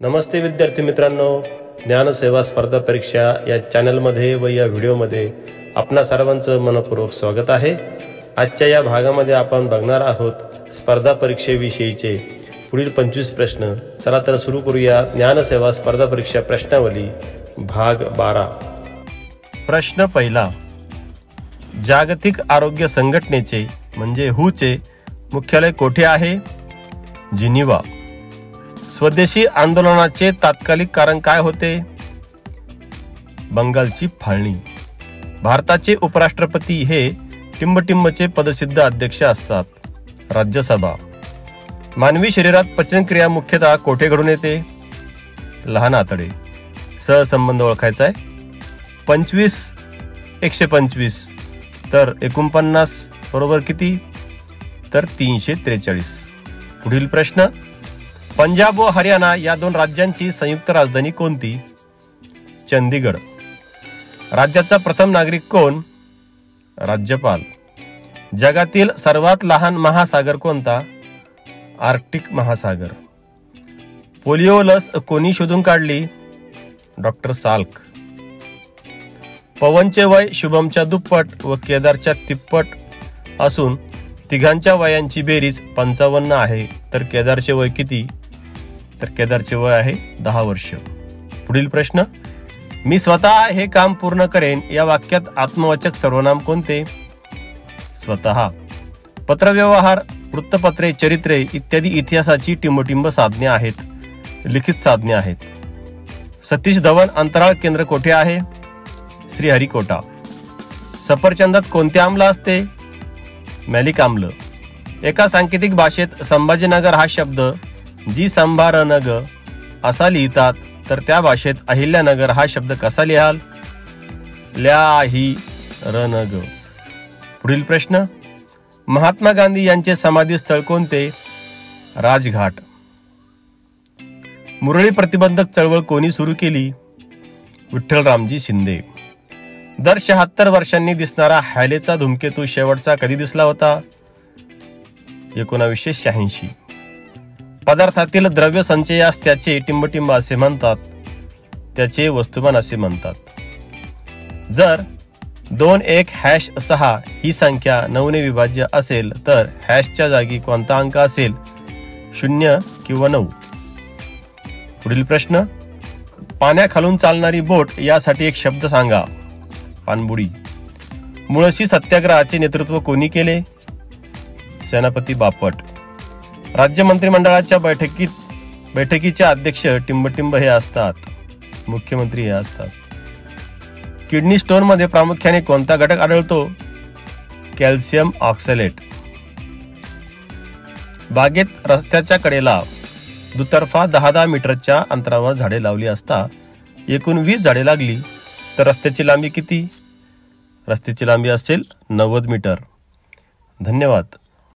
नमस्ते विद्यार्थी मित्रांनो, ज्ञानसेवा स्पर्धा परीक्षा या चॅनलमध्ये व या व्हिडिओमध्ये आपणा सर्वांचं मनपूर्वक स्वागत आहे। आजच्या या भागामध्ये आपण बघणार आहोत स्पर्धा परीक्षेविषयीचे पुढील 25 प्रश्न। चला तर सुरू करूया ज्ञानसेवा स्पर्धा परीक्षा प्रश्नावली भाग 12। प्रश्न पहिला, जागतिक आरोग्य संघटनेचे म्हणजे WHO चे मुख्यालय कोठे आहे? जिनिव्हा। स्वदेशी आंदोलनाचे तात्कालिक कारण काय होते? बंगालची फाळणी। भारताचे उपराष्ट्रपती हे टिंबटिंबचे पदसिद्ध अध्यक्ष असतात, राज्यसभा। मानवी शरीरात पचनक्रिया मुख्यतः कोठे घडून येते? लहान आतडे। सहसंबंध ओळखायचा आहे। 25 125 तर 49 बरोबर किती? तर 343। पुढील प्रश्न, पंजाब व हरियाणा या दोन राज्यांची संयुक्त राजधानी कोणती? चंदीगड। राज्याचा प्रथम नागरिक कोण? राज्यपाल। जगातील सर्वात लहान महासागर कोणता? आर्क्टिक महासागर। पोलिओ लस कोणी शोधून काढली? Doctor Salk. पवनचे वय शुभमच्या दुप्पट व केदारच्या तिप्पट असून तिघांच्या वयांची बेरीज 55 आहे, तर केदारचे वय किती? तर केदारचे वय आहे 10 वर्ष। पुढील प्रश्न, मी स्वतः हे काम पूर्ण करेन या वाक्यात आत्मवाचक सर्वनाम कोणते? स्वतः। पत्रव्यवहार, वृत्तपत्रे, चरित्रे इत्यादी इतिहासाची टिंबटिंब साधने आहेत, लिखित साधने आहेत। सतीश धवन अंतराळ केंद्र कोठे आहे? श्रीहरिकोटा। सफरचंदात कोणते आम्ल असते? मॅलिक आम्ल। एका सांकेतिक भाषेत संभाजीनगर हा शब्द जी संभारनग असा लिहितात, तर त्या भाषेत अहिल्यानगर हा शब्द कसा लिहाल? ल्याही रनग। पुढील प्रश्न, महात्मा गांधी यांचे समाधी स्थळ कोणते? राजघाट। मुरळी प्रतिबंधक चळवळ कोणी सुरू केली? विठ्ठलरामजी शिंदे। दर 76 वर्षांनी दिसणारा हॅलेचा धूमकेतू शेवटचा कधी दिसला होता? 1986। पदार्थातील द्रव्य संचयास त्याचे टिंबटिंब असे म्हणतात, त्याचे वस्तुमान असे म्हणतात। जर 21-6 ही संख्या 9 ने विभाज्य असेल तर हॅशच्या जागी कोणता अंक असेल? 0 किंवा 9। पुढील प्रश्न, पाण्याखालून चालणारी बोट यासाठी एक शब्द सांगा? पाणबुडी। मुळशी सत्याग्रहाचे नेतृत्व कोणी केले? सेनापती बापट। राज्य मंत्रिमंडळाच्या बैठकीचे अध्यक्ष टिंबटिंब हे असतात, मुख्यमंत्री हे असतात। किडनी स्टोन मध्ये प्रामुख्याने कोणता घटक आढळतो? कॅल्शियम ऑक्सॅलेट। बागेत रस्त्याच्या कडेला दुतर्फा 10-10 मीटरच्या अंतरावर झाडे लावली असता एकूण 20 झाडे लागली, तर रस्त्याची लांबी किती? रस्त्याची लांबी असेल 90 मीटर। धन्यवाद।